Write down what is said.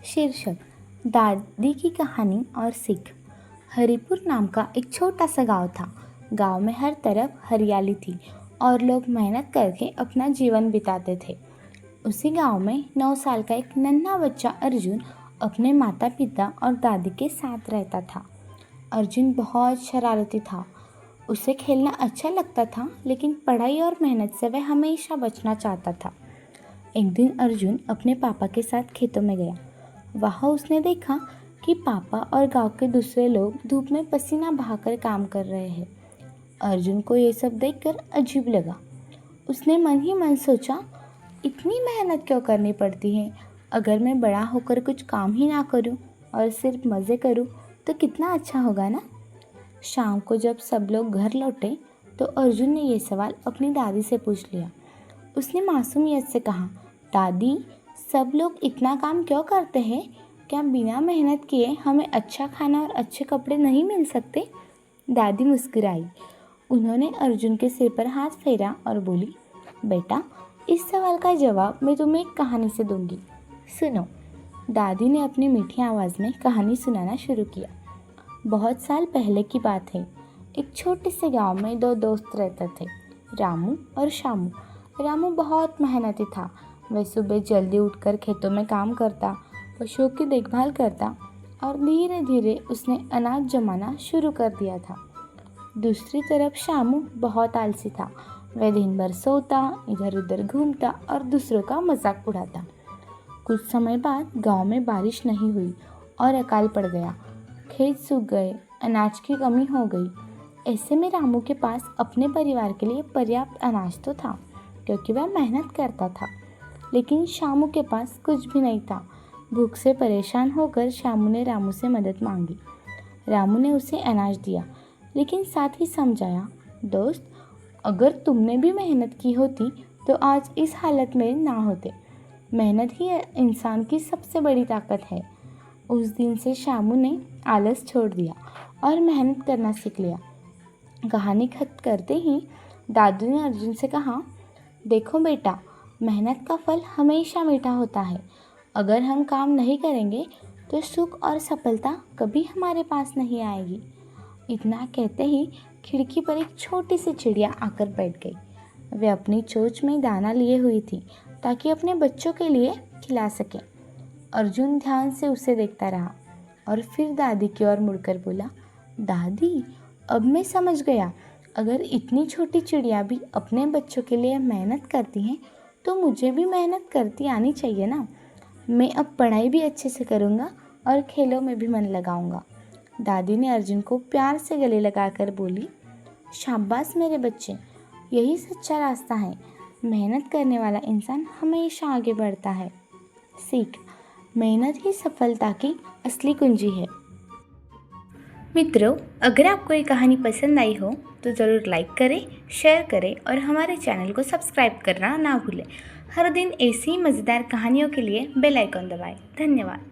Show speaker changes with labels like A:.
A: शीर्षक दादी की कहानी और सीख। हरिपुर नाम का एक छोटा सा गांव था। गांव में हर तरफ हरियाली थी और लोग मेहनत करके अपना जीवन बिताते थे। उसी गांव में 9 साल का एक नन्हा बच्चा अर्जुन अपने माता पिता और दादी के साथ रहता था। अर्जुन बहुत शरारती था। उसे खेलना अच्छा लगता था, लेकिन पढ़ाई और मेहनत से वह हमेशा बचना चाहता था। एक दिन अर्जुन अपने पापा के साथ खेतों में गया। वहाँ उसने देखा कि पापा और गांव के दूसरे लोग धूप में पसीना बहाकर काम कर रहे हैं। अर्जुन को ये सब देखकर अजीब लगा। उसने मन ही मन सोचा, इतनी मेहनत क्यों करनी पड़ती है? अगर मैं बड़ा होकर कुछ काम ही ना करूं और सिर्फ मज़े करूं तो कितना अच्छा होगा ना। शाम को जब सब लोग घर लौटे तो अर्जुन ने ये सवाल अपनी दादी से पूछ लिया। उसने मासूमियत से कहा, दादी, सब लोग इतना काम क्यों करते हैं? क्या बिना मेहनत किए हमें अच्छा खाना और अच्छे कपड़े नहीं मिल सकते? दादी मुस्कुराई। उन्होंने अर्जुन के सिर पर हाथ फेरा और बोली, बेटा, इस सवाल का जवाब मैं तुम्हें एक कहानी से दूंगी। सुनो। दादी ने अपनी मीठी आवाज़ में कहानी सुनाना शुरू किया। बहुत साल पहले की बात है। एक छोटे से गांव में 2 दोस्त रहते थे, रामू और शामू। रामू बहुत मेहनती था। वह सुबह जल्दी उठकर खेतों में काम करता, पशुओं की देखभाल करता और धीरे धीरे उसने अनाज जमाना शुरू कर दिया था। दूसरी तरफ शामू बहुत आलसी था। वह दिन भर सोता, इधर उधर घूमता और दूसरों का मजाक उड़ाता। कुछ समय बाद गांव में बारिश नहीं हुई और अकाल पड़ गया। खेत सूख गए, अनाज की कमी हो गई। ऐसे में रामू के पास अपने परिवार के लिए पर्याप्त अनाज तो था, क्योंकि वह मेहनत करता था, लेकिन शामू के पास कुछ भी नहीं था। भूख से परेशान होकर शामू ने रामू से मदद मांगी। रामू ने उसे अनाज दिया, लेकिन साथ ही समझाया, दोस्त, अगर तुमने भी मेहनत की होती तो आज इस हालत में ना होते। मेहनत ही इंसान की सबसे बड़ी ताकत है। उस दिन से शामू ने आलस छोड़ दिया और मेहनत करना सीख लिया। कहानी खत्म करते ही दादू ने अर्जुन से कहा, देखो बेटा, मेहनत का फल हमेशा मीठा होता है। अगर हम काम नहीं करेंगे तो सुख और सफलता कभी हमारे पास नहीं आएगी। इतना कहते ही खिड़की पर एक छोटी सी चिड़िया आकर बैठ गई। वे अपनी चोंच में दाना लिए हुई थी ताकि अपने बच्चों के लिए खिला सके। अर्जुन ध्यान से उसे देखता रहा और फिर दादी की ओर मुड़कर बोला, दादी, अब मैं समझ गया। अगर इतनी छोटी चिड़िया भी अपने बच्चों के लिए मेहनत करती हैं तो मुझे भी मेहनत करती आनी चाहिए ना। मैं अब पढ़ाई भी अच्छे से करूँगा और खेलों में भी मन लगाऊंगा। दादी ने अर्जुन को प्यार से गले लगाकर बोली, शाबाश मेरे बच्चे, यही सच्चा रास्ता है। मेहनत करने वाला इंसान हमेशा आगे बढ़ता है। सीख, मेहनत ही सफलता की असली कुंजी है। मित्रों, अगर आपको ये कहानी पसंद आई हो तो ज़रूर लाइक करें, शेयर करें और हमारे चैनल को सब्सक्राइब करना ना भूलें। हर दिन ऐसी ही मज़ेदार कहानियों के लिए बेल आइकन दबाएं। धन्यवाद।